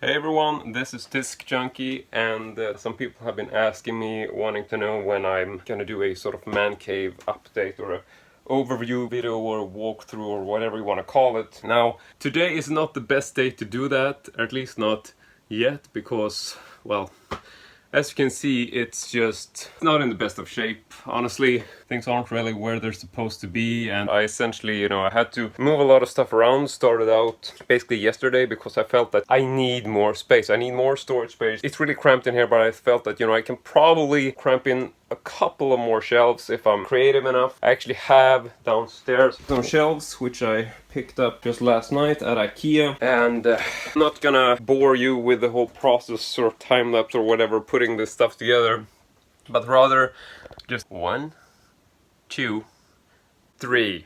Hey everyone, this is Disc Junkie, and some people have been asking me, wanting to know when I'm gonna do a sort of Mancave update or a overview video or walkthrough or whatever you want to call it. Now, today is not the best day to do that, or at least not yet, because, well, as you can see, it's just not in the best of shape. Honestly, things aren't really where they're supposed to be, and I essentially, I had to move a lot of stuff around. Started out basically yesterday because I felt that I need more space. I need more storage space. It's really cramped in here, but I felt that, I can probably cramp in a couple of more shelves if I'm creative enough. I actually have downstairs some shelves which I picked up just last night at IKEA, and I'm not gonna bore you with the whole process or time lapse or whatever putting this stuff together, but rather just 1, 2, 3.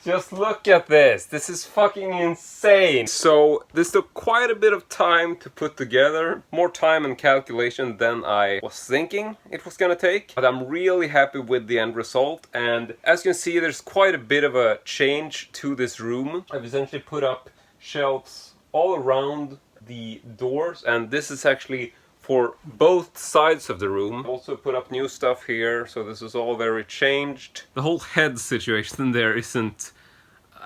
Just look at this. This is fucking insane. So this took quite a bit of time to put together. More time and calculation than I was thinking it was gonna take. But I'm really happy with the end result. And as you can see, there's quite a bit of a change to this room. I've essentially put up shelves all around the doors. And this is actually for both sides of the room. Also put up new stuff here, so this is all very changed. The whole head situation there isn't...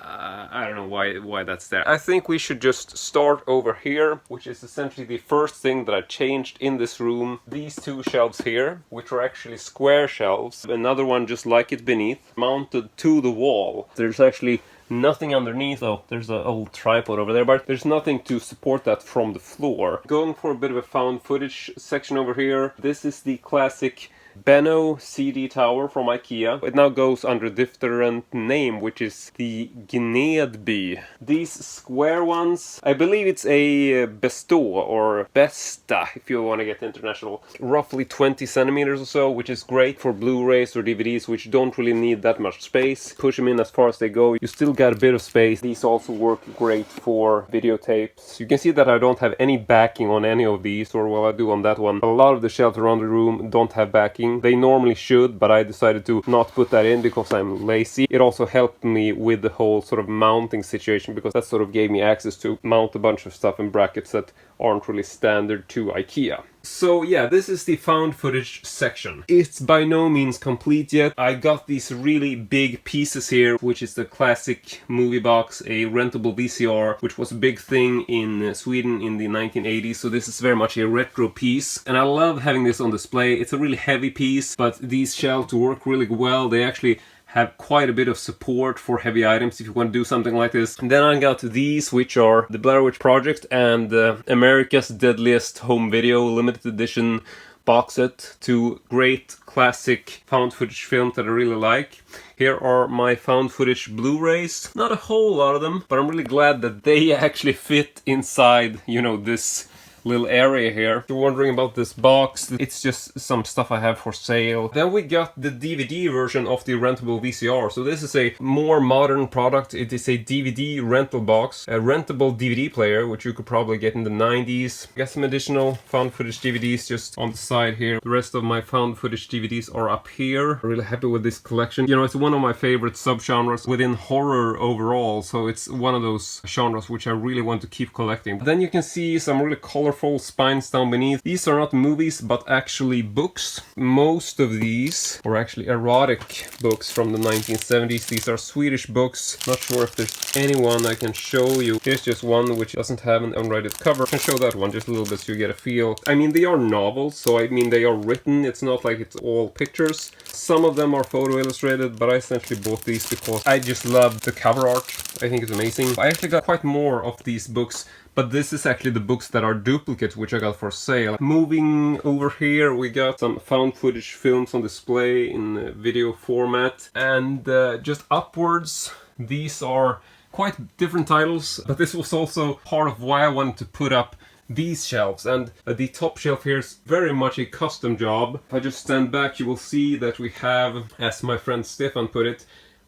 I don't know why that's there. I think we should just start over here, which is essentially the first thing that I changed in this room. These two shelves here, which are actually square shelves. Another one just like it beneath, mounted to the wall. There's actually nothing underneath. Oh, there's an old tripod over there, but there's nothing to support that from the floor. Going for a bit of a found footage section over here. This is the classic Benno CD tower from IKEA. It now goes under a different name, which is the Gnedby. These square ones, I believe it's a Besto or Besta, if you want to get international. Roughly 20 centimeters or so, which is great for Blu-rays or DVDs, which don't really need that much space. Push them in as far as they go. You still got a bit of space. These also work great for videotapes. You can see that I don't have any backing on any of these, or well, I do on that one. A lot of the shelves around the room don't have backing. They normally should, but I decided to not put that in because I'm lazy. It also helped me with the whole sort of mounting situation, because that sort of gave me access to mount a bunch of stuff in brackets that aren't really standard to IKEA. So yeah, this is the found footage section. It's by no means complete yet. I got these really big pieces here, which is the classic movie box, a rentable VCR, which was a big thing in Sweden in the 1980s. So this is very much a retro piece, and I love having this on display. It's a really heavy piece, but these shelves work really well. They actually have quite a bit of support for heavy items if you want to do something like this. And then I got these, which are the Blair Witch Project and America's Deadliest Home Video limited edition box set. Two great classic found footage films that I really like. Here are my found footage Blu-rays. Not a whole lot of them, but I'm really glad that they actually fit inside, this little area here. If you're wondering about this box, it's just some stuff I have for sale. Then we got the DVD version of the rentable VCR. So this is a more modern product. It is a DVD rental box, a rentable DVD player, which you could probably get in the 90s. Got some additional found footage DVDs just on the side here. The rest of my found footage DVDs are up here. I'm really happy with this collection. It's one of my favorite subgenres within horror overall, so it's one of those genres which I really want to keep collecting. Then you can see some really colorful spines down beneath. These are not movies, but actually books. Most of these are actually erotic books from the 1970s. These are Swedish books. Not sure if there's anyone I can show you. Here's just one which doesn't have an unrated cover. I can show that one just a little bit so you get a feel. I mean, they are novels, so they are written. It's not like it's all pictures. Some of them are photo illustrated, but I essentially bought these because I just love the cover art. I think it's amazing. I actually got quite more of these books, but this is actually the books that are duplicates, which I got for sale. Moving over here, we got some found footage films on display in video format. And just upwards, these are quite different titles, but this was also part of why I wanted to put up these shelves. And the top shelf here is very much a custom job. If I just stand back, you will see that we have, as my friend Stefan put it,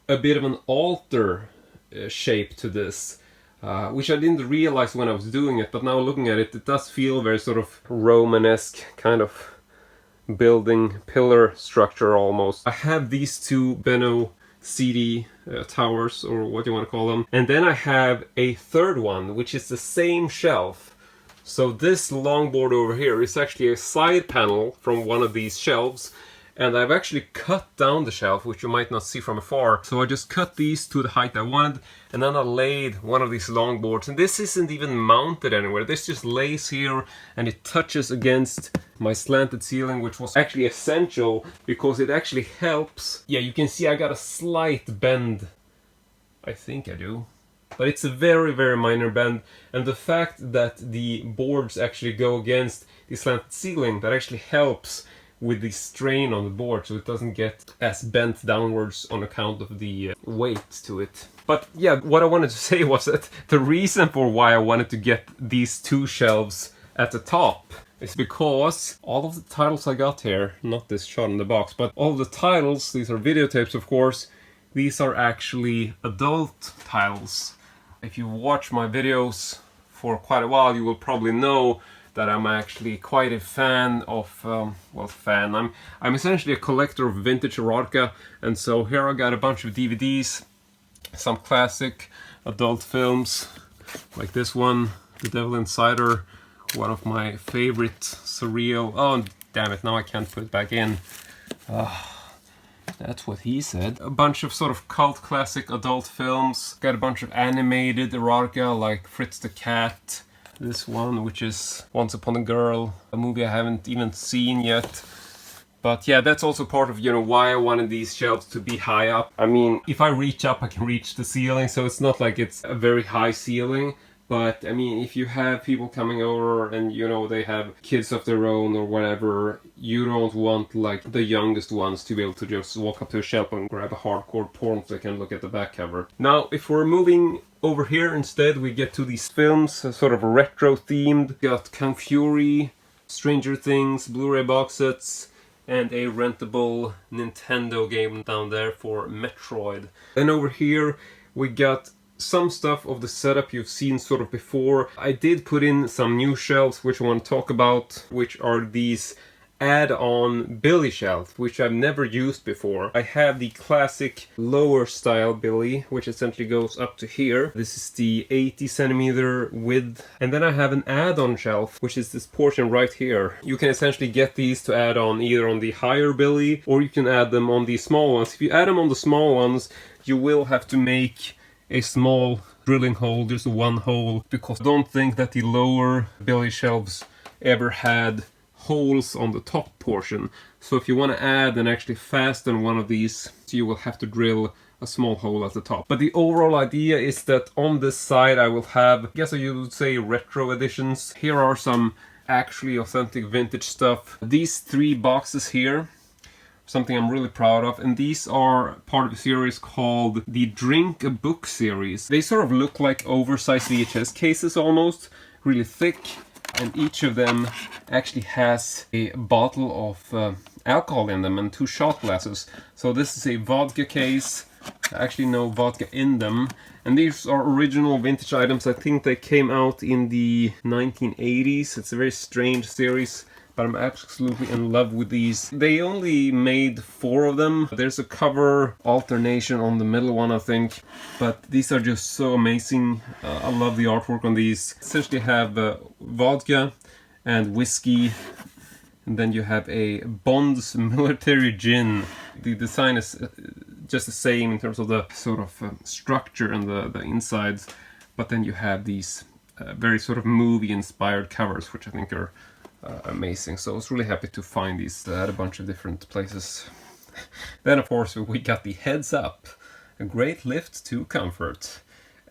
a bit of an altar shape to this. Which I didn't realize when I was doing it, but now looking at it, it does feel very sort of Romanesque kind of building pillar structure almost. I have these two Benno CD towers, or what you want to call them. And then I have a third one, which is the same shelf. So this longboard over here is actually a side panel from one of these shelves. And I've actually cut down the shelf, which you might not see from afar. So I just cut these to the height I wanted, and then I laid one of these longboards. And this isn't even mounted anywhere. This just lays here, and it touches against my slanted ceiling, which was actually essential because it actually helps. Yeah, you can see I got a slight bend. I think I do. But it's a very, very minor bend. And the fact that the boards actually go against the slanted ceiling, that actually helps with the strain on the board, so it doesn't get as bent downwards on account of the weight to it. But yeah, what I wanted to say was that the reason for why I wanted to get these two shelves at the top is because all of the titles I got here, not this shot in the box, but all of the titles, these are videotapes of course, these are actually adult titles. If you watch my videos for quite a while, you will probably know that I'm actually quite a fan of, I'm essentially a collector of vintage erotica, and so here I got a bunch of DVDs, some classic adult films, like this one, The Devil Insider, one of my favorite surreal, oh damn it, now I can't put it back in. That's what he said. A bunch of sort of cult classic adult films, got a bunch of animated erotica like Fritz the Cat, this one, which is Once Upon a Girl, a movie I haven't even seen yet. But yeah, that's also part of, you know, why I wanted these shelves to be high up. I mean, if I reach up, I can reach the ceiling, so it's not like it's a very high ceiling. But I mean, if you have people coming over and, you know, they have kids of their own or whatever, you don't want like the youngest ones to be able to just walk up to a shelf and grab a hardcore porn so they can look at the back cover. Now, if we're moving over here instead, we get to these films, sort of retro themed. Got Kung Fury, Stranger Things, Blu-ray box sets, and a rentable Nintendo game down there for Metroid. Then over here we got some stuff of the setup you've seen sort of before. I did put in some new shelves which I want to talk about, which are these add-on billy shelf, which I've never used before. I have the classic lower style billy, which essentially goes up to here. This is the 80 centimeter width. And then I have an add-on shelf, which is this portion right here. You can essentially get these to add on either on the higher billy, or you can add them on the small ones. If you add them on the small ones, you will have to make a small drilling hole, just one hole, because I don't think that the lower billy shelves ever had holes on the top portion. So if you want to add and actually fasten one of these, you will have to drill a small hole at the top. But the overall idea is that on this side I will have, I guess you would say, retro editions. Here are some actually authentic vintage stuff. These three boxes here, something I'm really proud of, and these are part of a series called the Drink a Book series. They sort of look like oversized VHS cases almost, really thick, and each of them actually has a bottle of alcohol in them and 2 shot glasses. So this is a vodka case, actually no vodka in them, and these are original vintage items. I think they came out in the 1980s. It's a very strange series, but I'm absolutely in love with these. They only made 4 of them. There's a cover alternation on the middle one, I think, but these are just so amazing. I love the artwork on these. Essentially have vodka and whiskey, and then you have a Bond's military gin. The design is just the same in terms of the sort of structure and the insides, but then you have these very sort of movie inspired covers, which I think are amazing. So I was really happy to find these at a bunch of different places. Then of course we got the Heads Up, a great lift to comfort.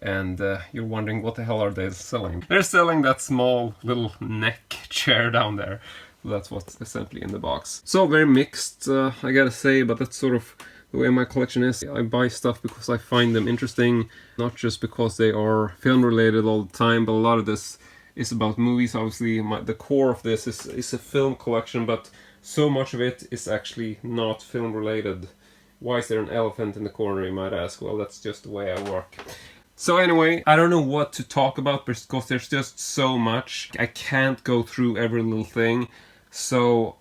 And you're wondering, what the hell are they selling? They're selling that small little neck chair down there. So that's what's essentially in the box. So very mixed, I gotta say, but that's sort of the way my collection is. I buy stuff because I find them interesting, not just because they are film related all the time, but a lot of this is about movies. Obviously the core of this is a film collection, but so much of it is actually not film related. Why is there an elephant in the corner, you might ask? Well, that's just the way I work. So anyway, I don't know what to talk about because there's just so much. I can't go through every little thing. So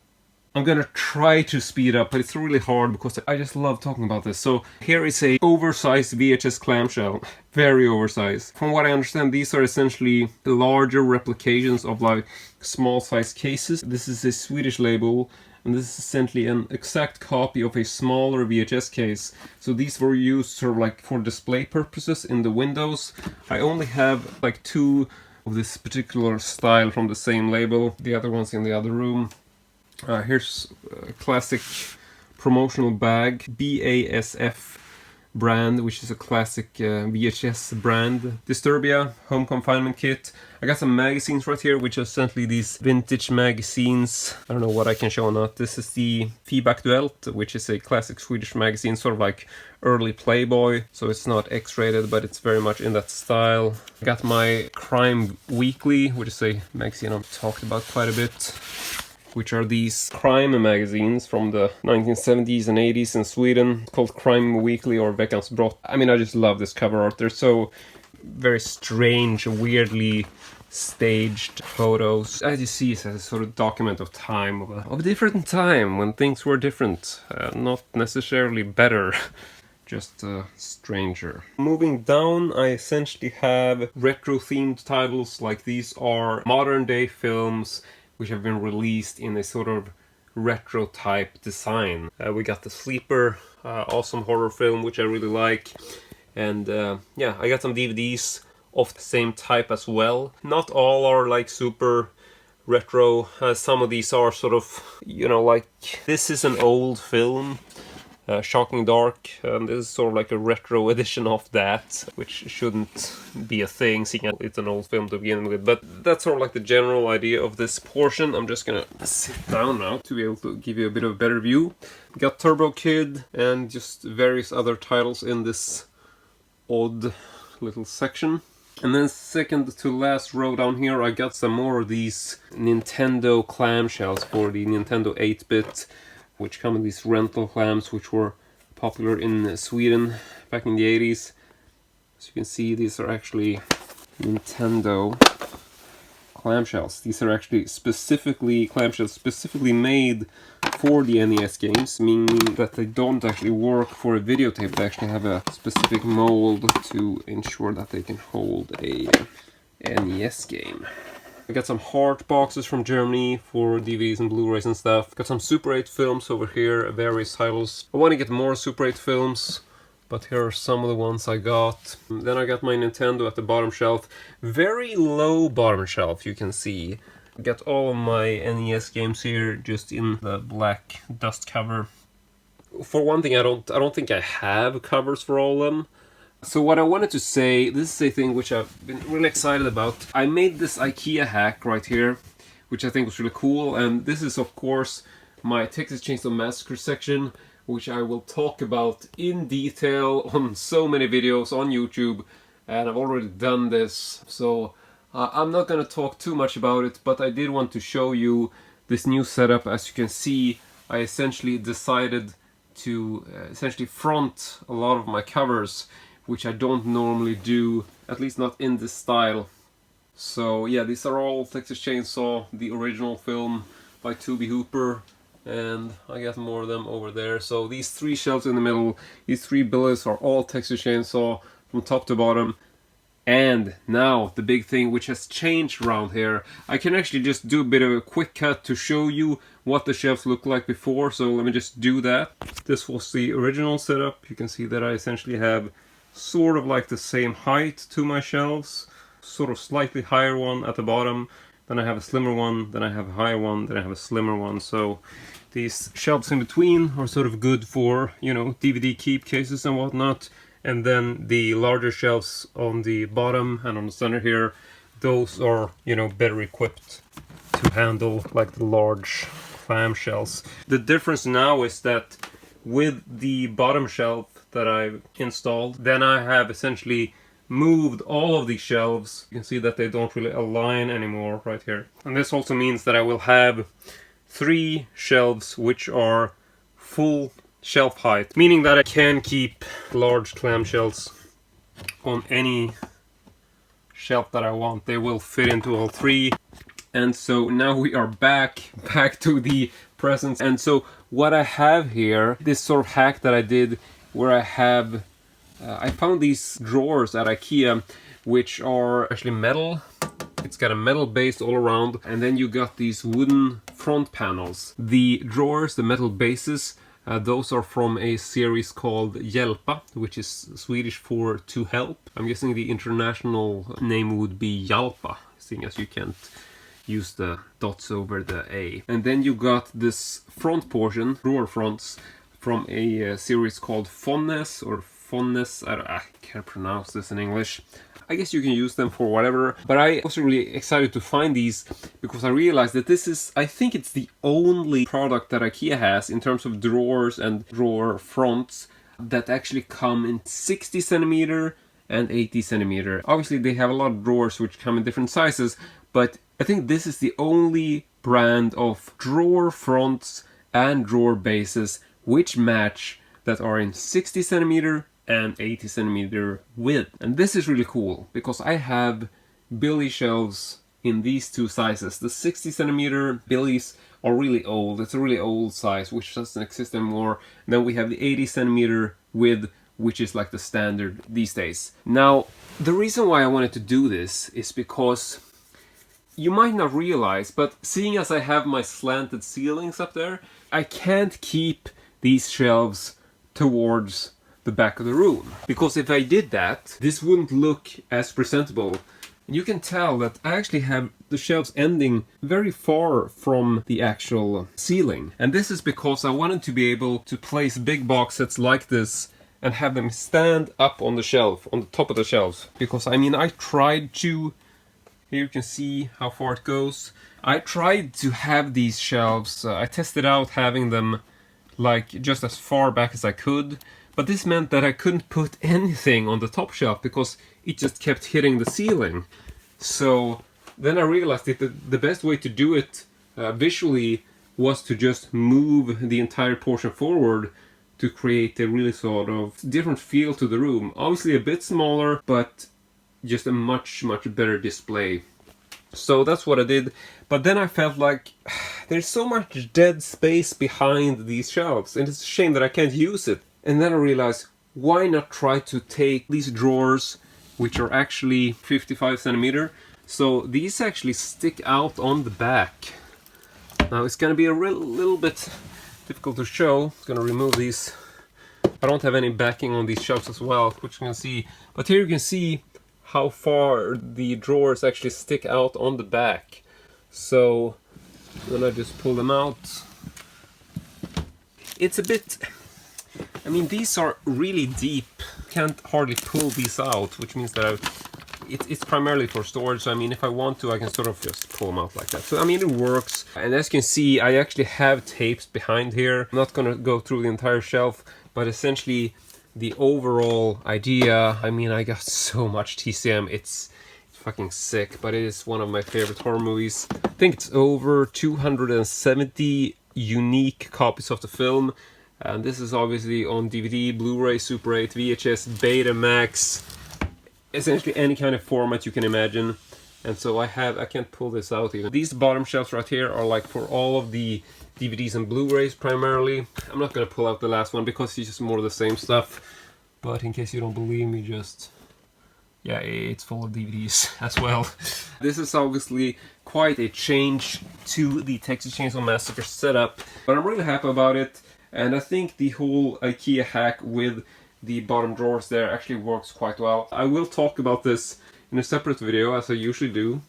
I'm gonna try to speed up, but it's really hard because I just love talking about this. So here is a oversized VHS clamshell, very oversized. From what I understand, these are essentially larger replications of like small size cases. This is a Swedish label, and this is essentially an exact copy of a smaller VHS case. So these were used sort of like for display purposes in the windows. I only have like 2 of this particular style from the same label. The other one's in the other room. Here's a classic promotional bag, BASF brand, which is a classic VHS brand. Disturbia home confinement kit. I got some magazines right here, which are essentially these vintage magazines. I don't know what I can show or not. This is the Feedback-Duelt, which is a classic Swedish magazine, sort of like early Playboy. So it's not X-rated, but it's very much in that style. I got my Crime Weekly, which is a magazine I've talked about quite a bit, which are these crime magazines from the 1970s and 80s in Sweden, called Crime Weekly or Veckans Brott. I mean, I just love this cover art. They're so very strange, weirdly staged photos. As you see, it's a sort of document of time, of a different time, when things were different. Not necessarily better, just stranger. Moving down, I essentially have retro-themed titles, like these are modern-day films which have been released in a sort of retro type design. We got The Sleeper, awesome horror film which I really like, and yeah, I got some DVDs of the same type as well. Not all are like super retro, some of these are sort of, you know, like this is an old film, Shocking Dark, and this is sort of like a retro edition of that, which shouldn't be a thing, seeing it's an old film to begin with, but that's sort of like the general idea of this portion. I'm just gonna sit down now to be able to give you a bit of a better view. We got Turbo Kid and just various other titles in this odd little section. And then second to last row down here, I got some more of these Nintendo clamshells for the Nintendo 8-bit, which come in these rental clams, which were popular in Sweden back in the 80s. As you can see, these are actually Nintendo clamshells. These are actually clamshells specifically made for the NES games, meaning that they don't actually work for a videotape. They actually have a specific mold to ensure that they can hold a NES game. I got some heart boxes from Germany for DVDs and Blu-rays and stuff. Got some Super 8 films over here, various titles. I want to get more Super 8 films, but here are some of the ones I got. Then I got my Nintendo at the bottom shelf. Very low bottom shelf, you can see. I got all of my NES games here, just in the black dust cover. For one thing, I don't think I have covers for all of them. So what I wanted to say, this is a thing which I've been really excited about. I made this IKEA hack right here, which I think was really cool, and this is of course my Texas Chainsaw Massacre section, which I will talk about in detail on so many videos on YouTube, and I've already done this, so I'm not going to talk too much about it, but I did want to show you this new setup. As you can see, I essentially decided to essentially front a lot of my covers, which I don't normally do, at least not in this style. So yeah, these are all Texas Chainsaw, the original film by Tobe Hooper, and I got more of them over there. So these 3 shelves in the middle, these 3 billows are all Texas Chainsaw from top to bottom. And now the big thing which has changed around here, I can actually just do a bit of a quick cut to show you what the shelves looked like before, so let me just do that. This was the original setup. You can see that I essentially have sort of like the same height to my shelves, sort of slightly higher one at the bottom, then I have a slimmer one, then I have a higher one, then I have a slimmer one. So these shelves in between are sort of good for, you know, DVD keep cases and whatnot, and then the larger shelves on the bottom and on the center here, those are, you know, better equipped to handle like the large clamshells. The difference now is that with the bottom shelf that I've installed, then I have essentially moved all of these shelves. You can see that they don't really align anymore right here. And this also means that I will have 3 shelves which are full shelf height, meaning that I can keep large clamshells on any shelf that I want. They will fit into all 3. And so now we are back to the presents. And so what I have here, this sort of hack that I did, where I have I found these drawers at IKEA, which are actually metal. It's got a metal base all around, and then you got these wooden front panels. The drawers, the metal bases, those are from a series called Hjälpa, which is Swedish for to help. I'm guessing the international name would be Jalpa, seeing as you can't use the dots over the A. And then you got this front portion, drawer fronts, from a series called Fonnes, or Fonnes, I can't pronounce this in English. I guess you can use them for whatever, but I was really excited to find these because I realized that this is, I think it's the only product that IKEA has in terms of drawers and drawer fronts that actually come in 60 centimeter and 80 centimeter. Obviously they have a lot of drawers which come in different sizes, but I think this is the only brand of drawer fronts and drawer bases which match, that are in 60 centimeter and 80 centimeter width. And this is really cool because I have billy shelves in these two sizes. The 60 centimeter billies are really old. It's a really old size which doesn't exist anymore. And then we have the 80 centimeter width, which is like the standard these days. Now, the reason why I wanted to do this is because you might not realize, but seeing as I have my slanted ceilings up there, I can't keep these shelves towards the back of the room. Because if I did that, this wouldn't look as presentable. And you can tell that I actually have the shelves ending very far from the actual ceiling. And this is because I wanted to be able to place big box sets like this and have them stand up on the shelf, on the top of the shelves. Because I mean, I tried to, here you can see how far it goes. I tried to have these shelves, I tested out having them like just as far back as I could. But this meant that I couldn't put anything on the top shelf because it just kept hitting the ceiling. So then I realized that the best way to do it visually was to just move the entire portion forward to create a really sort of different feel to the room. Obviously a bit smaller, but just a much better display. So that's what I did. But then I felt like there's so much dead space behind these shelves and it's a shame that I can't use it. And then I realized, why not try to take these drawers, which are actually 55 centimeter. So these actually stick out on the back. Now it's going to be a little bit difficult to show. I'm going to remove these. I don't have any backing on these shelves as well, which you can see. But here you can see how far the drawers actually stick out on the back. So then I just pull them out. It's a bit... I mean, these are really deep. Can't hardly pull these out, which means that it's primarily for storage. So I mean, if I want to, I can sort of just pull them out like that. So I mean, it works. And as you can see, I actually have tapes behind here. I'm not gonna go through the entire shelf, but essentially the overall idea, I mean, I got so much TCM. It's fucking sick, but it is one of my favorite horror movies. I think it's over 270 unique copies of the film. And this is obviously on DVD, Blu-ray, Super 8, VHS, Betamax, essentially any kind of format you can imagine. And so I can't pull this out even. These bottom shelves right here are like for all of the DVDs and Blu-rays primarily. I'm not gonna pull out the last one because it's just more of the same stuff. But in case you don't believe me, just... yeah, it's full of DVDs as well. This is obviously quite a change to the Texas Chainsaw Massacre setup. But I'm really happy about it. And I think the whole IKEA hack with the bottom drawers there actually works quite well. I will talk about this in a separate video, as I usually do.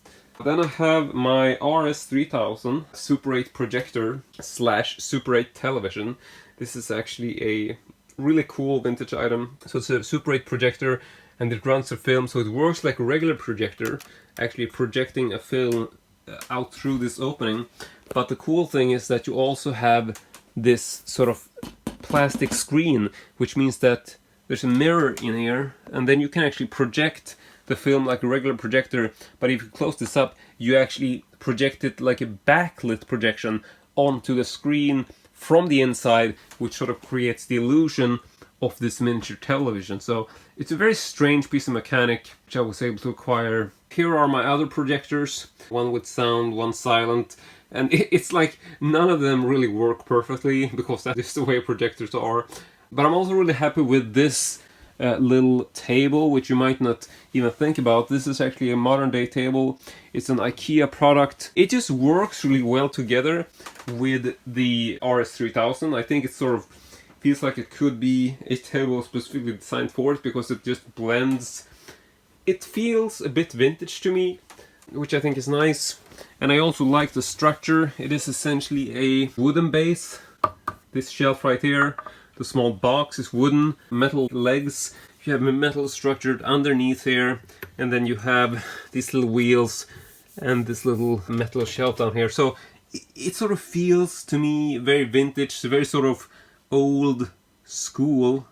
Then I have my RS3000 Super 8 projector / Super 8 television. This is actually a really cool vintage item. So it's a Super 8 projector and it runs a film, so it works like a regular projector, actually projecting a film out through this opening. But the cool thing is that you also have this sort of plastic screen, which means that there's a mirror in here, and then you can actually project the film like a regular projector. But if you close this up, you actually project it like a backlit projection onto the screen from the inside, which sort of creates the illusion of this miniature television. So it's a very strange piece of mechanic, which I was able to acquire Here are my other projectors, one with sound, one silent, and it's like none of them really work perfectly because that is the way projectors are. But I'm also really happy with this little table, which you might not even think about. This is actually a modern day table. It's an IKEA product. It just works really well together with the RS3000. I think it sort of feels like it could be a table specifically designed for it because it just blends. It feels a bit vintage to me, which I think is nice. And I also like the structure. It is essentially a wooden base. This shelf right here. The small box is wooden, metal legs. You have a metal structured underneath here, and then you have these little wheels and this little metal shelf down here. So it sort of feels to me very vintage, very sort of old school,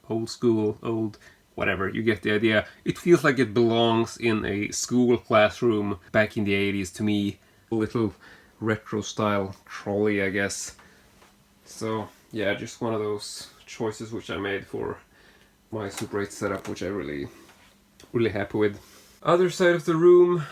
old, whatever, you get the idea. It feels like it belongs in a school classroom back in the 80s to me. A little retro style trolley, I guess. So yeah, just one of those choices which I made for my Super 8 setup, which I'm really happy with. Other side of the room,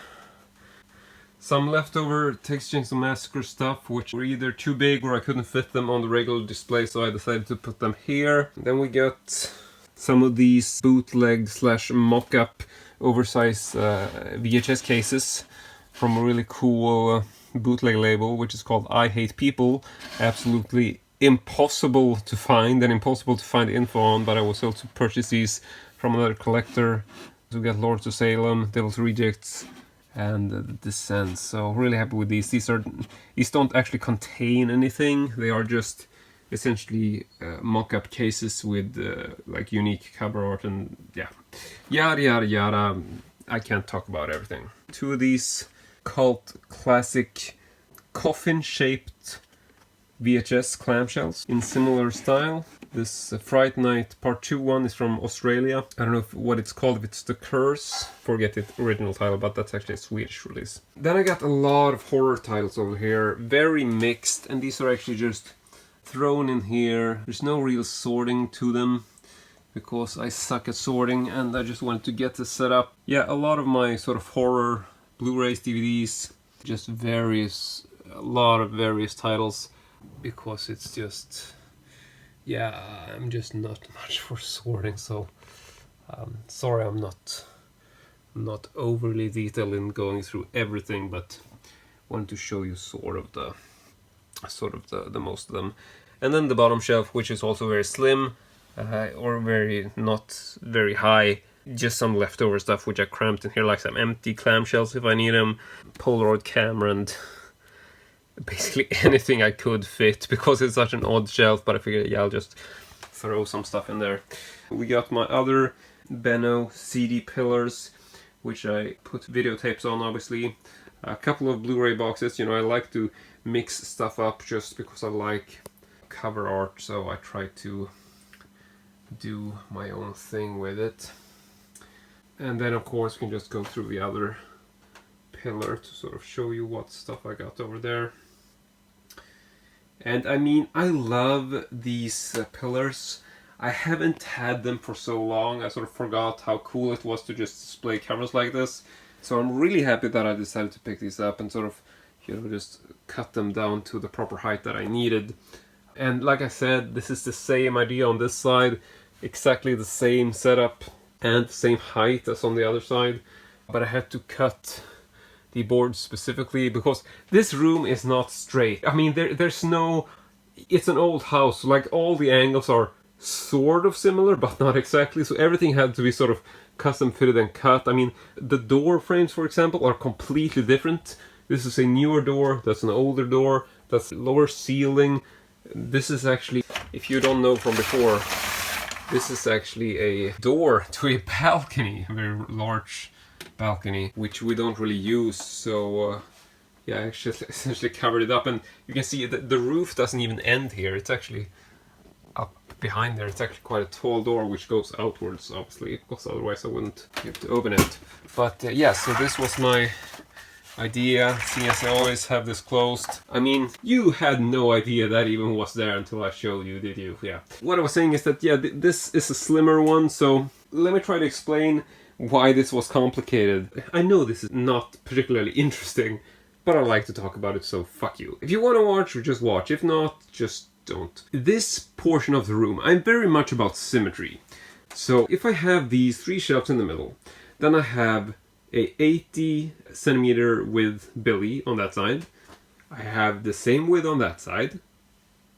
some leftover Chainsaw Massacre stuff, which were either too big or I couldn't fit them on the regular display, so I decided to put them here. Then we got some of these bootleg / mock-up oversized VHS cases from a really cool bootleg label, which is called I Hate People. Absolutely impossible to find and impossible to find info on, but I was able to purchase these from another collector. So we got Lords of Salem, Devil's Rejects, and The Descent. So really happy with these. These don't actually contain anything. They are just essentially mock-up cases with like unique cover art and yeah, yada yada yada. I can't talk about everything. Two of these cult classic coffin-shaped VHS clamshells in similar style. This Fright Night Part 2 one is from Australia. I don't know what it's called, if it's The Curse. Forget the original title, but that's actually a Swedish release. Then I got a lot of horror titles over here. Very mixed, and these are actually just thrown in here. There's no real sorting to them because I suck at sorting and I just wanted to get this set up. Yeah, a lot of my sort of horror Blu-rays, DVDs, just a lot of various titles. Because it's just, yeah, I'm just not much for sorting, so sorry I'm not overly detailed in going through everything, but wanted to show you sort of the most of them. And then the bottom shelf, which is also very slim, or not very high, just some leftover stuff which I cramped in here, like some empty clamshells if I need them, Polaroid camera, and basically anything I could fit because it's such an odd shelf, but I figured, yeah, I'll just throw some stuff in there. We got my other Benno CD pillars, which I put videotapes on, obviously. A couple of Blu-ray boxes. You know, I like to mix stuff up just because I like cover art, so I try to do my own thing with it. And then, of course, we can just go through the other pillar to sort of show you what stuff I got over there. And I mean, I love these pillars. I haven't had them for so long. I sort of forgot how cool it was to just display cameras like this. So I'm really happy that I decided to pick these up and sort of, you know, just cut them down to the proper height that I needed. And like I said, this is the same idea on this side, exactly the same setup and the same height as on the other side. But I had to cut the board specifically because this room is not straight. I mean, there's no, it's an old house, like all the angles are sort of similar but not exactly, so everything had to be sort of custom fitted and cut. I mean, the door frames, for example, are completely different. This is a newer door, that's an older door, that's lower ceiling. This is actually, if you don't know from before, this is actually a door to a balcony, a very large balcony, which we don't really use, so yeah, I actually essentially covered it up, and you can see the roof doesn't even end here. It's actually up behind there. It's actually quite a tall door which goes outwards, obviously, because otherwise I wouldn't be able to open it. But yeah, so this was my idea, seeing as I always have this closed. I mean, you had no idea that even was there until I showed you, did you? Yeah. What I was saying is that, yeah, this is a slimmer one, so let me try to explain why this was complicated. I know this is not particularly interesting, but I like to talk about it, so fuck you. If you want to watch, just watch. If not, just don't. This portion of the room, I'm very much about symmetry. So if I have these 3 shelves in the middle, then I have a 80 centimeter width Billy on that side. I have the same width on that side.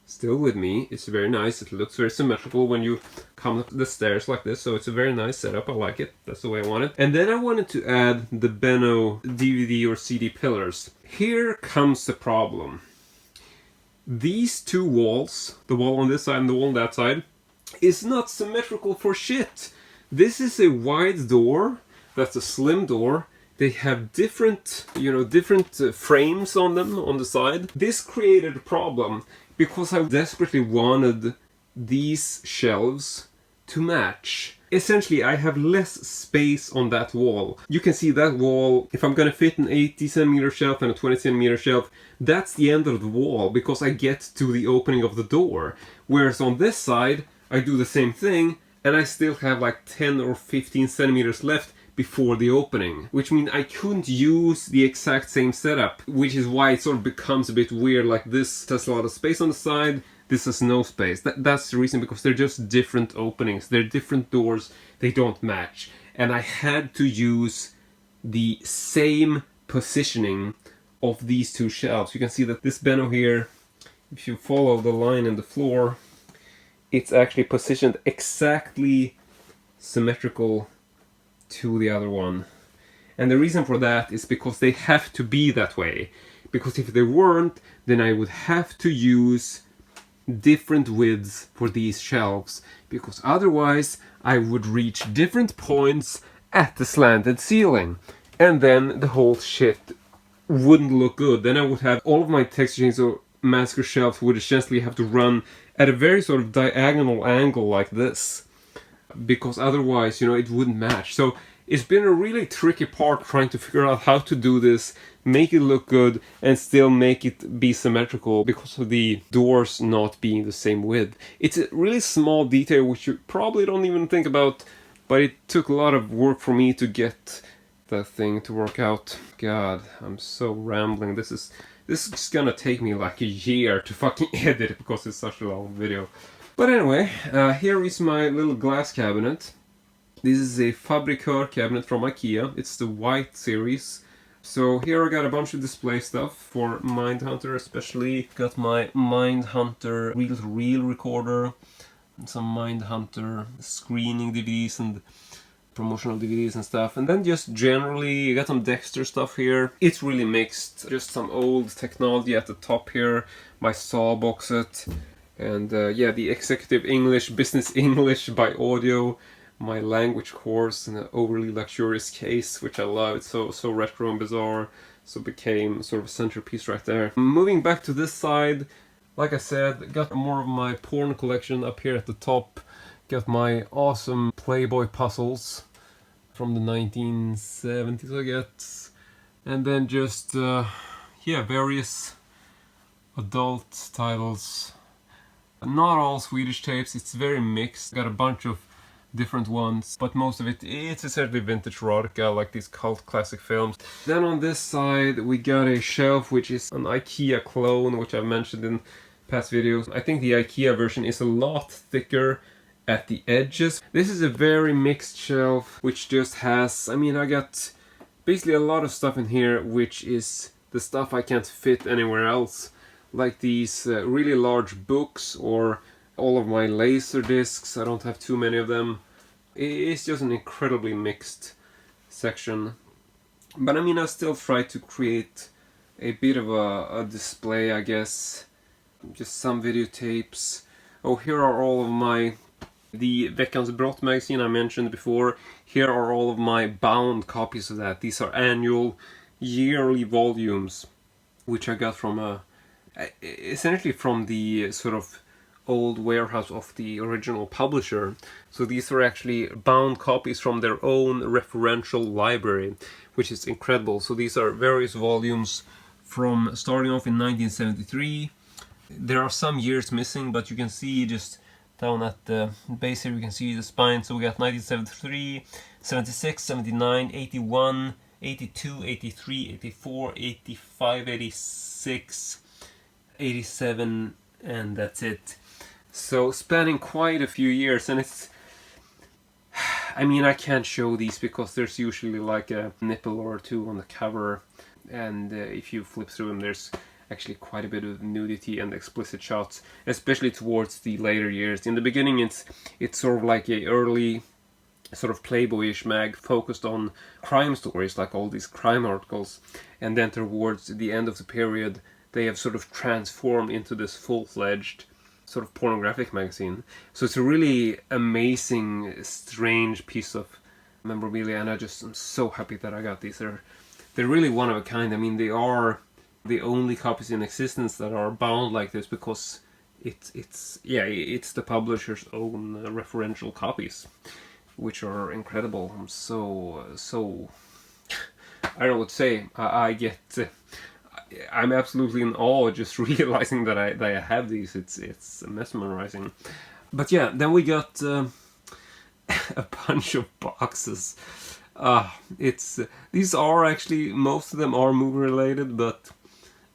Still with me. It's very nice. It looks very symmetrical when you come up the stairs like this. So it's a very nice setup. I like it. That's the way I want it. And then I wanted to add the Benno DVD or CD pillars. Here comes the problem. These 2 walls, the wall on this side and the wall on that side, is not symmetrical for shit. This is a wide door. That's a slim door. They have different, different frames on them on the side. This created a problem because I desperately wanted these shelves to match. Essentially, I have less space on that wall. You can see that wall, if I'm gonna fit an 80 centimeter shelf and a 20 centimeter shelf, that's the end of the wall because I get to the opening of the door. Whereas on this side, I do the same thing and I still have like 10 or 15 centimeters left before the opening, which means I couldn't use the exact same setup, which is why it sort of becomes a bit weird. Like this has a lot of space on the side, this has no space. That's the reason, because they're just different openings, they're different doors, they don't match. And I had to use the same positioning of these 2 shelves. You can see that this Benno here, if you follow the line in the floor, it's actually positioned exactly symmetrical to the other one. And the reason for that is because they have to be that way. Because if they weren't, then I would have to use different widths for these shelves. Because otherwise, I would reach different points at the slanted ceiling. And then the whole shit wouldn't look good. Then I would have all of my Chainsaw Massacre shelves would essentially have to run at a very sort of diagonal angle like this. Because otherwise, it wouldn't match. So it's been a really tricky part trying to figure out how to do this, make it look good, and still make it be symmetrical because of the doors not being the same width. It's a really small detail which you probably don't even think about, but it took a lot of work for me to get that thing to work out. God, I'm so rambling. This is just gonna take me like a year to fucking edit it because it's such a long video. But anyway, here is my little glass cabinet. This is a Fabrikör cabinet from IKEA. It's the white series. So here I got a bunch of display stuff for Mindhunter especially. Got my Mindhunter reel-to-reel recorder, and some Mindhunter screening DVDs and promotional DVDs and stuff. And then just generally, I got some Dexter stuff here. It's really mixed. Just some old technology at the top here. My Saw box set. And yeah, the Executive English, Business English by Audio, my language course in an overly luxurious case, which I love. It's so retro and bizarre, so it became sort of a centerpiece right there. Moving back to this side, like I said, got more of my porn collection up here at the top. Got my awesome Playboy puzzles from the 1970s, I guess. And then just, yeah, various adult titles. Not all Swedish tapes, it's very mixed. Got a bunch of different ones, but most of it's essentially vintage erotica, like these cult classic films. Then on this side we got a shelf which is an IKEA clone, which I've mentioned in past videos. I think the IKEA version is a lot thicker at the edges. This is a very mixed shelf which just has, I got basically a lot of stuff in here which is the stuff I can't fit anywhere else. Like these really large books, or all of my laser discs. I don't have too many of them. It's just an incredibly mixed section. But I still try to create a bit of a display, I guess. Just some videotapes. Oh, here are all of the Veckans Brott magazine I mentioned before. Here are all of my bound copies of that. These are annual, yearly volumes, which I got from essentially from the sort of old warehouse of the original publisher. So these are actually bound copies from their own referential library, which is incredible. So these are various volumes from starting off in 1973. There are some years missing, but you can see just down at the base here, you can see the spine. So we got 1973, 76, 79, 81, 82, 83, 84, 85, 86, 87, and that's it. So spanning quite a few years, and it's... I mean, I can't show these because there's usually like a nipple or two on the cover, and if you flip through them there's actually quite a bit of nudity and explicit shots, especially towards the later years. In the beginning it's sort of like a early sort of Playboyish mag focused on crime stories, like all these crime articles, and then towards the end of the period they have sort of transformed into this full-fledged sort of pornographic magazine. So it's a really amazing, strange piece of memorabilia, and I'm so happy that I got these. They're really one of a kind. I mean, they are the only copies in existence that are bound like this, because it's the publisher's own referential copies, which are incredible. I'm so I don't know what to say. I'm absolutely in awe just realizing that I have these. It's mesmerizing. But yeah, then we got a bunch of boxes. These are actually, most of them are movie related, but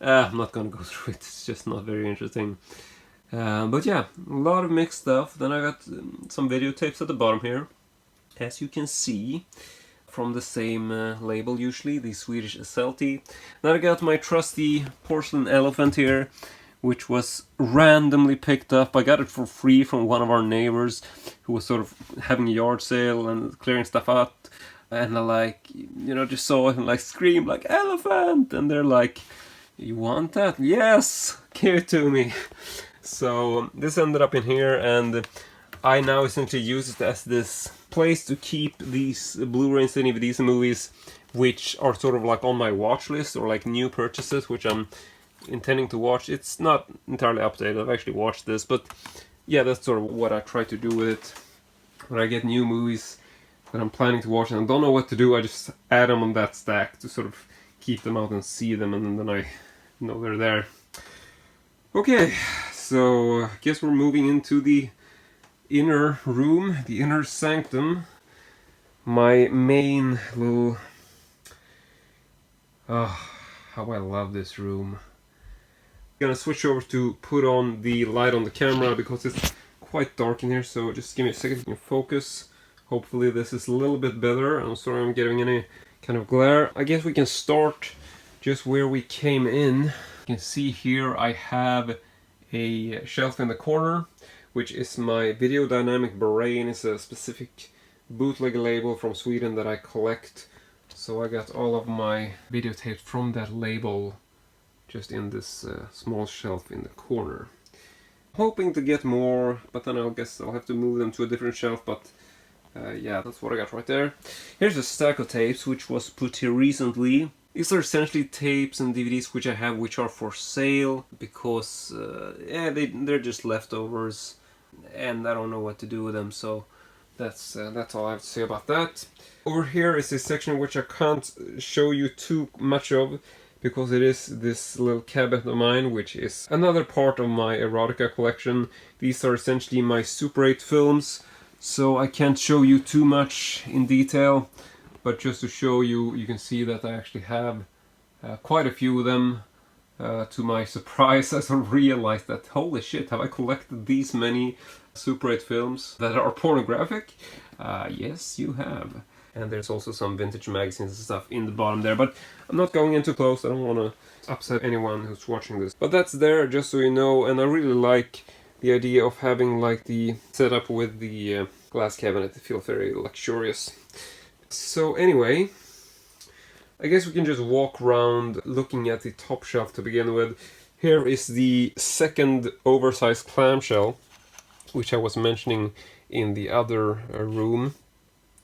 I'm not gonna go through it. It's just not very interesting. But yeah, a lot of mixed stuff. Then I got some videotapes at the bottom here, as you can see, from the same label usually, the Swedish SLT. Then I got my trusty porcelain elephant here, which was randomly picked up. I got it for free from one of our neighbors who was sort of having a yard sale and clearing stuff out. And I like, just saw it and like screamed like, elephant! And they're like, you want that? Yes! Give it to me! So this ended up in here, and I now essentially use it as this place to keep these Blu-rays and DVDs and movies which are sort of like on my watch list, or like new purchases which I'm intending to watch. It's not entirely updated, I've actually watched this, but yeah, that's sort of what I try to do with it. When I get new movies that I'm planning to watch and I don't know what to do, I just add them on that stack to sort of keep them out and see them, and then I know they're there. Okay, so I guess we're moving into the inner room, the inner sanctum. My main little... how I love this room. I'm gonna switch over to put on the light on the camera because it's quite dark in here, so just give me a second to focus. Hopefully this is a little bit better. I'm sorry I'm getting any kind of glare. I guess we can start just where we came in. You can see here I have a shelf in the corner, which is my Video Dynamic Brain. It's a specific bootleg label from Sweden that I collect. So I got all of my videotapes from that label just in this small shelf in the corner. Hoping to get more, but then I guess I'll have to move them to a different shelf, but yeah, that's what I got right there. Here's a stack of tapes which was put here recently. These are essentially tapes and DVDs which I have which are for sale, because they're just leftovers and I don't know what to do with them, so that's all I have to say about that. Over here is a section which I can't show you too much of, because it is this little cabinet of mine, which is another part of my erotica collection. These are essentially my Super 8 films, so I can't show you too much in detail, but just to show you, you can see that I actually have quite a few of them. To my surprise, I sort of realized that, holy shit, have I collected these many Super 8 films that are pornographic? Yes, you have. And there's also some vintage magazines and stuff in the bottom there, but I'm not going in too close, I don't want to upset anyone who's watching this. But that's there, just so you know, and I really like the idea of having like the setup with the glass cabinet. It feels very luxurious. So anyway, I guess we can just walk around looking at the top shelf to begin with. Here is the second oversized clamshell, which I was mentioning in the other room.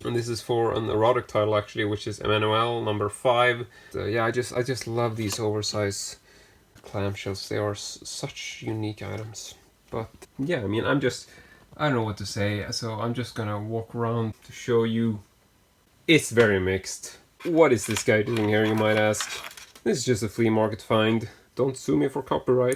And this is for an erotic title actually, which is Emmanuel number 5. Yeah, I just love these oversized clamshells. They are such unique items. But yeah, I mean, I don't know what to say, so I'm just gonna walk around to show you. It's very mixed. What is this guy doing here, you might ask? This is just a flea market find. Don't sue me for copyright.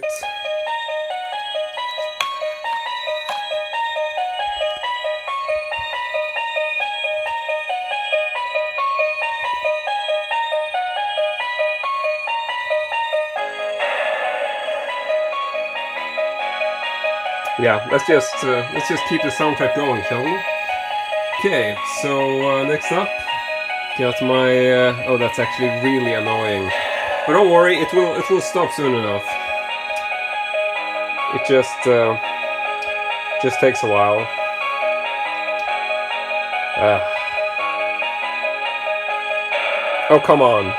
yeah, let's just keep the soundtrack going, shall we? Okay, so next up, got my. Oh, that's actually really annoying. But don't worry, it will stop soon enough. It just takes a while. Oh, come on.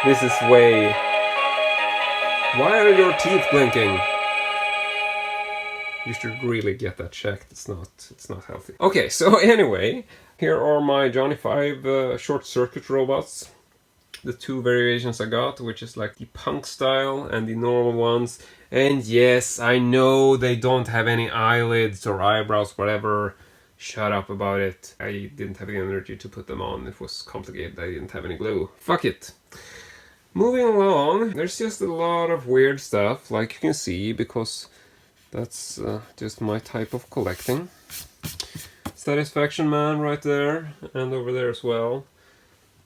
This is way... Why are your teeth blinking? You should really get that checked. It's not healthy. Okay, so anyway, here are my Johnny 5 short circuit robots. The two variations I got, which is like the punk style and the normal ones. And yes, I know they don't have any eyelids or eyebrows, whatever. Shut up about it. I didn't have the energy to put them on. It was complicated. I didn't have any glue. Fuck it. Moving along, there's just a lot of weird stuff, like you can see, because that's just my type of collecting. Satisfaction Man right there, and over there as well.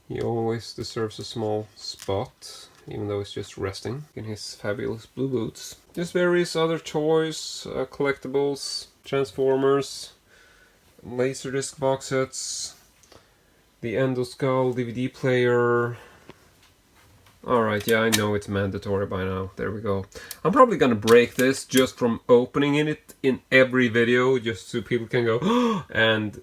He always deserves a small spot, even though it's just resting in his fabulous blue boots. Just various other toys, collectibles, Transformers, Laserdisc box sets, the Endoskull DVD player. Alright, yeah, I know it's mandatory by now. There we go. I'm probably gonna break this just from opening it in every video, just so people can go, and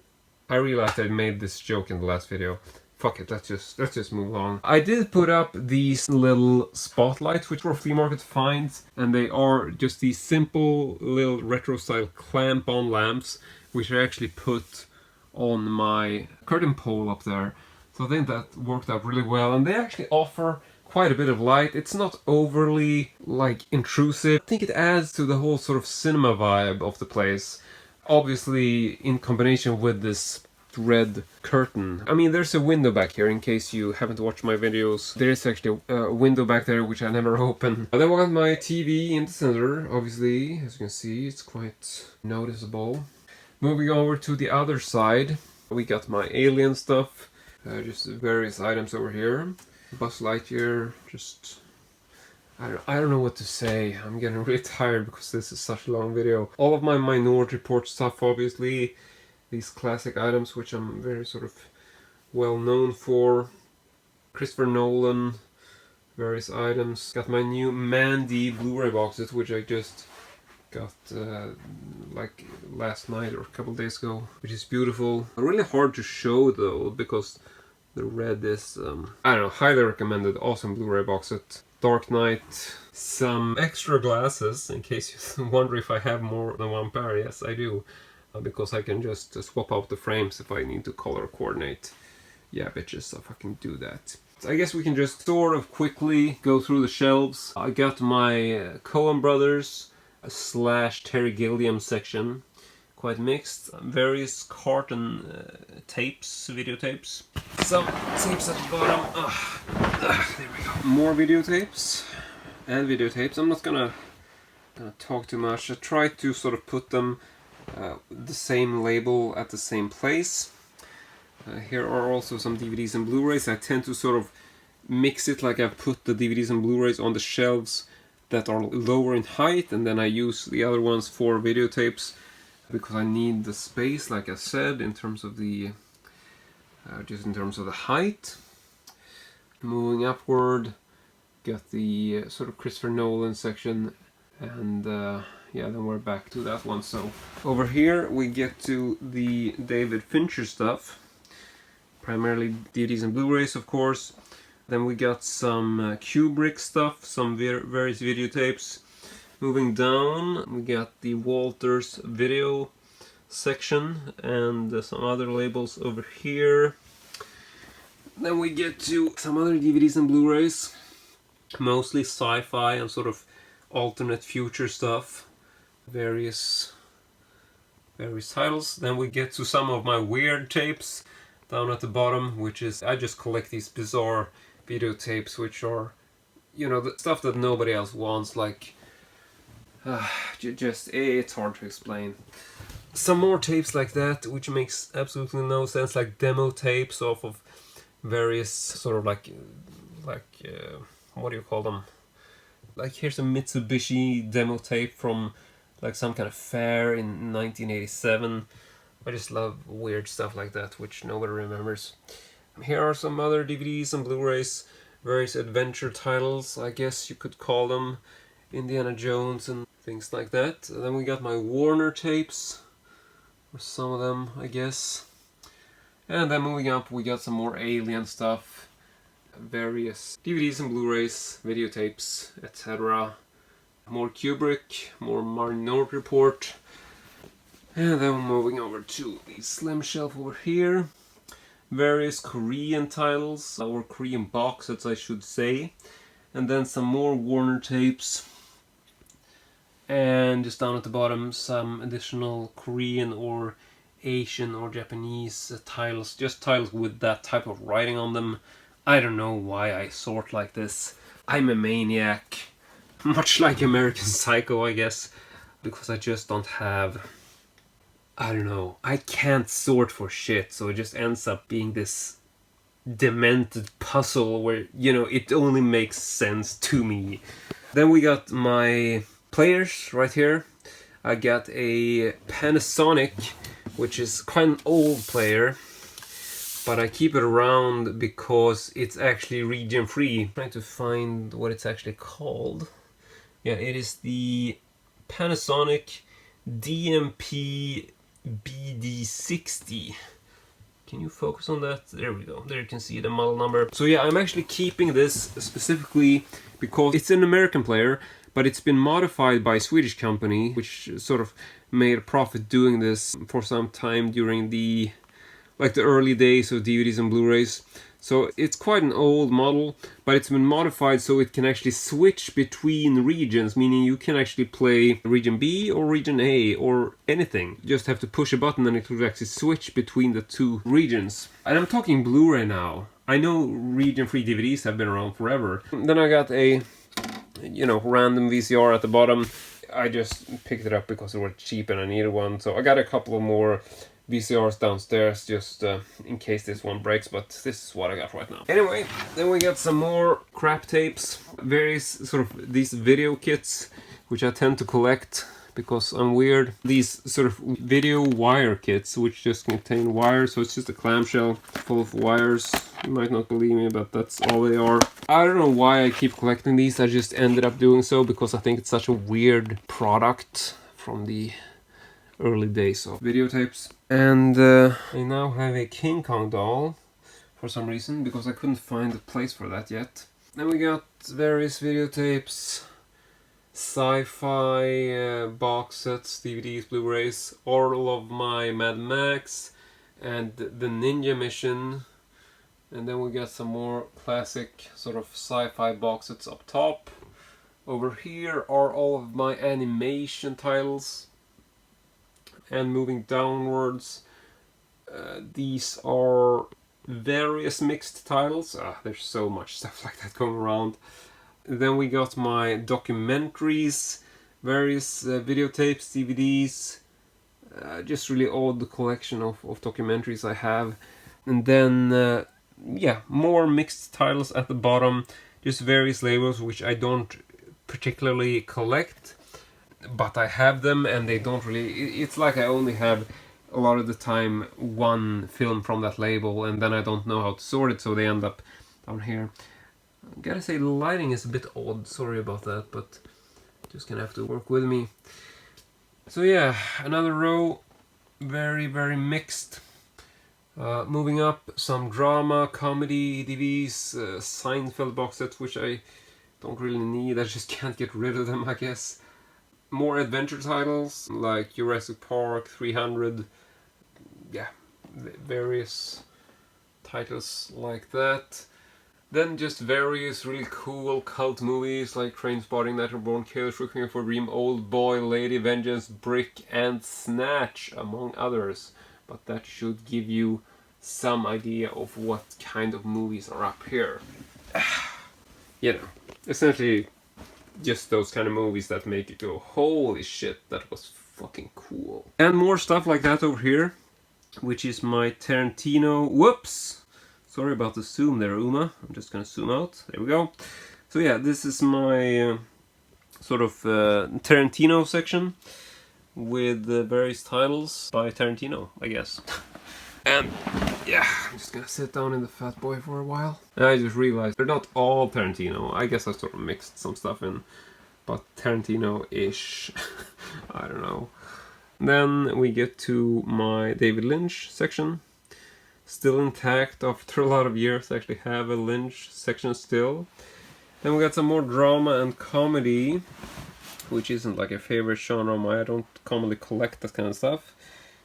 I realized I made this joke in the last video. Fuck it, let's just move on. I did put up these little spotlights, which were flea market finds, and they are just these simple little retro style clamp-on lamps, which I actually put on my curtain pole up there. So I think that worked out really well, and they actually offer quite a bit of light. It's not overly like intrusive. I think it adds to the whole sort of cinema vibe of the place. Obviously in combination with this red curtain. I mean, there's a window back here in case you haven't watched my videos. There is actually a window back there which I never open. Then we got my TV in the center, obviously. As you can see, it's quite noticeable. Moving over to the other side, we got my alien stuff. Just various items over here. Buzz Lightyear, just... I don't know what to say. I'm getting really tired because this is such a long video. All of my Minority Report stuff, obviously. These classic items, which I'm very sort of well known for. Christopher Nolan, various items. Got my new Mandy Blu-ray boxes, which I just got like last night or a couple days ago, which is beautiful. Really hard to show though, because the red is, I don't know, highly recommended. Awesome Blu-ray box set. Dark Knight. Some extra glasses, in case you wonder if I have more than one pair. Yes, I do. Because I can just swap out the frames if I need to color coordinate. Yeah, bitches, I fucking do that. So I guess we can just sort of quickly go through the shelves. I got my Coen Brothers / Terry Gilliam section. Quite mixed. Various carton tapes, videotapes. Some tapes at the bottom. There we go. More videotapes. And videotapes. I'm not gonna talk too much. I tried to sort of put them the same label at the same place. Here are also some DVDs and Blu-rays. I tend to sort of mix it, like I put the DVDs and Blu-rays on the shelves that are lower in height, and then I use the other ones for videotapes because I need the space, like I said, in terms of the just in terms of the height. Moving upward, got the sort of Christopher Nolan section, and yeah, then we're back to that one. So over here we get to the David Fincher stuff, primarily DVDs and Blu-rays, of course. Then we got some Kubrick stuff, some various videotapes. Moving down, we got the Walters video section and some other labels over here. Then we get to some other DVDs and Blu-rays, mostly sci-fi and sort of alternate future stuff. Various titles. Then we get to some of my weird tapes down at the bottom, which is, I just collect these bizarre videotapes, which are, you know, the stuff that nobody else wants, like, it's hard to explain. Some more tapes like that, which makes absolutely no sense, like demo tapes off of various sort of like what do you call them? Like, here's a Mitsubishi demo tape from like some kind of fair in 1987. I just love weird stuff like that, which nobody remembers. Here are some other DVDs and Blu-rays, various adventure titles, I guess you could call them, Indiana Jones and things like that. And then we got my Warner tapes, or some of them, I guess. And then moving up, we got some more Alien stuff, various DVDs and Blu-rays, videotapes, etc. More Kubrick, more Minority Report. And then moving over to the slim shelf over here. Various Korean titles, or Korean box sets I should say. And then some more Warner tapes. And just down at the bottom some additional Korean or Asian or Japanese titles. Just titles with that type of writing on them. I don't know why I sort like this. I'm a maniac. Much like American Psycho, I guess. Because I just don't have... I don't know, I can't sort for shit, so it just ends up being this demented puzzle where, you know, it only makes sense to me. Then we got my players right here. I got a Panasonic, which is quite an old player, but I keep it around because it's actually region free. I'm trying to find what it's actually called. Yeah, it is the Panasonic DMP BD60. Can you focus on that? There we go. There you can see the model number. So yeah, I'm actually keeping this specifically because it's an American player, but it's been modified by a Swedish company, which sort of made a profit doing this for some time during the early days of DVDs and Blu-rays. So it's quite an old model, but it's been modified so it can actually switch between regions, meaning you can actually play region B or region A or anything. You just have to push a button and it will actually switch between the two regions. And I'm talking Blu-ray now. I know region-free DVDs have been around forever. Then I got a, you know, random VCR at the bottom. I just picked it up because they were cheap and I needed one. So I got a couple of more VCRs downstairs just in case this one breaks, but this is what I got right now. Anyway, then we got some more crap tapes, various sort of these video kits, which I tend to collect because I'm weird. These sort of video wire kits, which just contain wires, so it's just a clamshell full of wires. You might not believe me, but that's all they are. I don't know why I keep collecting these, I just ended up doing so because I think it's such a weird product from the early days of videotapes. And I now have a King Kong doll for some reason, because I couldn't find a place for that yet. Then we got various videotapes, sci-fi box sets, DVDs, Blu-rays, all of my Mad Max and the Ninja Mission. And then we got some more classic sort of sci-fi box sets up top. Over here are all of my animation titles. And moving downwards, these are various mixed titles. There's so much stuff like that going around. Then we got my documentaries, various videotapes, DVDs, just really odd collection of documentaries I have. And then, yeah, more mixed titles at the bottom, just various labels which I don't particularly collect. But I have them and they don't really... It's like I only have a lot of the time one film from that label and then I don't know how to sort it, so they end up down here. I gotta say the lighting is a bit odd, sorry about that, but just gonna have to work with me. So yeah, another row, very mixed. Moving up, some drama, comedy, DVDs, Seinfeld box sets, which I don't really need, I just can't get rid of them, I guess. More adventure titles like Jurassic Park, 300, yeah, various titles like that. Then just various really cool cult movies like Trainspotting, Natural Born Killers, Requiem for a Dream, Old Boy, Lady Vengeance, Brick and Snatch, among others. But that should give you some idea of what kind of movies are up here. You know, essentially just those kind of movies that make you go, holy shit, that was fucking cool. And more stuff like that over here, which is my Tarantino... Whoops! Sorry about the zoom there, Uma. I'm just gonna zoom out. There we go. So yeah, this is my sort of Tarantino section. with various titles by Tarantino, I guess. And yeah, I'm just gonna sit down in the Fat Boy for a while. And I just realized they're not all Tarantino. I guess I sort of mixed some stuff in, but Tarantino-ish. I don't know. Then we get to my David Lynch section. Still intact after a lot of years. I actually have a Lynch section still. Then we got some more drama and comedy, which isn't like a favorite genre of mine. I don't commonly collect that kind of stuff.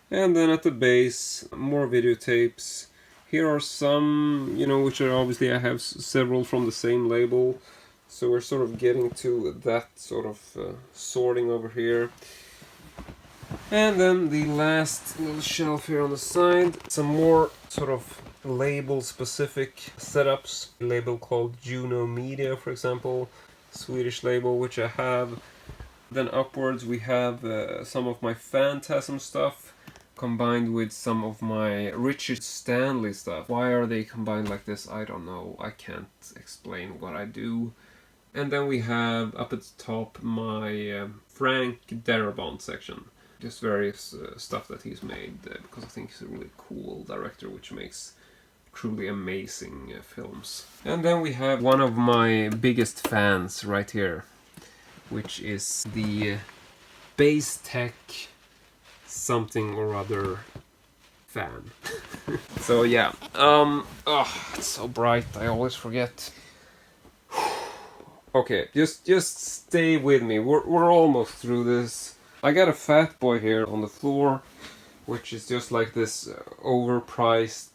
And then at the base, more videotapes. Here are some, you know, which are obviously I have several from the same label. So we're sort of getting to that sort of sorting over here. And then the last little shelf here on the side, some more sort of label-specific setups. A label called Juno Media, for example, Swedish label, which I have. Then upwards we have some of my Phantasm stuff, combined with some of my Richard Stanley stuff. Why are they combined like this? I don't know. I can't explain what I do. And then we have up at the top my Frank Darabont section. Just various stuff that he's made, because I think he's a really cool director which makes truly amazing films. And then we have one of my biggest fans right here, which is the Bass Tech something or other fan. So yeah, oh, it's so bright, I always forget. Okay, just stay with me, we're almost through this. I got a Fat Boy here on the floor, which is just like this overpriced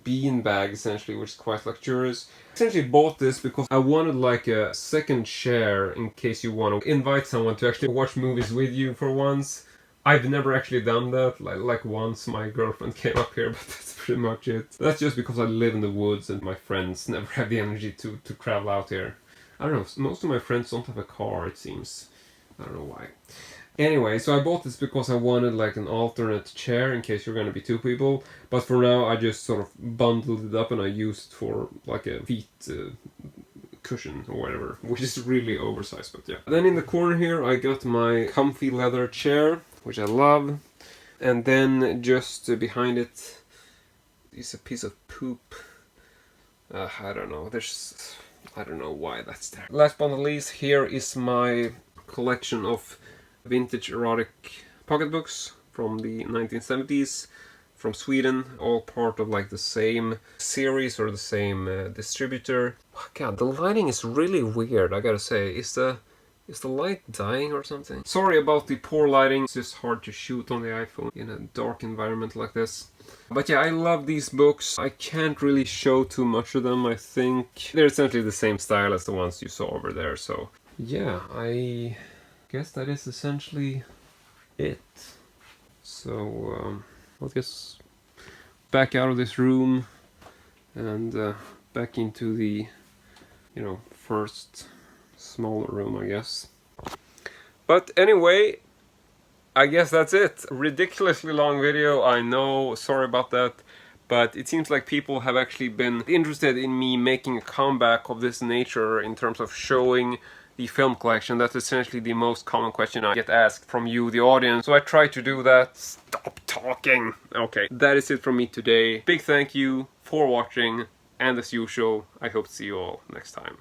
beanbag essentially, which is quite luxurious. I essentially bought this because I wanted like a second chair in case you want to invite someone to actually watch movies with you for once. I've never actually done that, like once my girlfriend came up here, but that's pretty much it. That's just because I live in the woods and my friends never have the energy to travel out here. I don't know, most of my friends don't have a car, it seems. I don't know why. Anyway, so I bought this because I wanted like an alternate chair in case you're going to be two people. But for now I just sort of bundled it up and I used for like a feet cushion or whatever, which is really oversized, but yeah. Then in the corner here I got my comfy leather chair, which I love. And then just behind it is a piece of poop. I don't know, I don't know why that's there. Last but not least, here is my collection of vintage erotic pocketbooks from the 1970s from Sweden, all part of like the same series or the same distributor. Oh, God, the lighting is really weird, I gotta say. Is the light dying or something? Sorry about the poor lighting, it's just hard to shoot on the iPhone in a dark environment like this. But yeah, I love these books. I can't really show too much of them, I think. They're essentially the same style as the ones you saw over there, so yeah, I guess that is essentially it. So I'll just back out of this room and back into the, you know, first smaller room, I guess. But anyway, I guess that's it. Ridiculously long video, I know, sorry about that. But it seems like people have actually been interested in me making a comeback of this nature in terms of showing the film collection. That's essentially the most common question I get asked from you, the audience. So I try to do that. Stop talking! Okay, that is it from me today. Big thank you for watching, and as usual, I hope to see you all next time.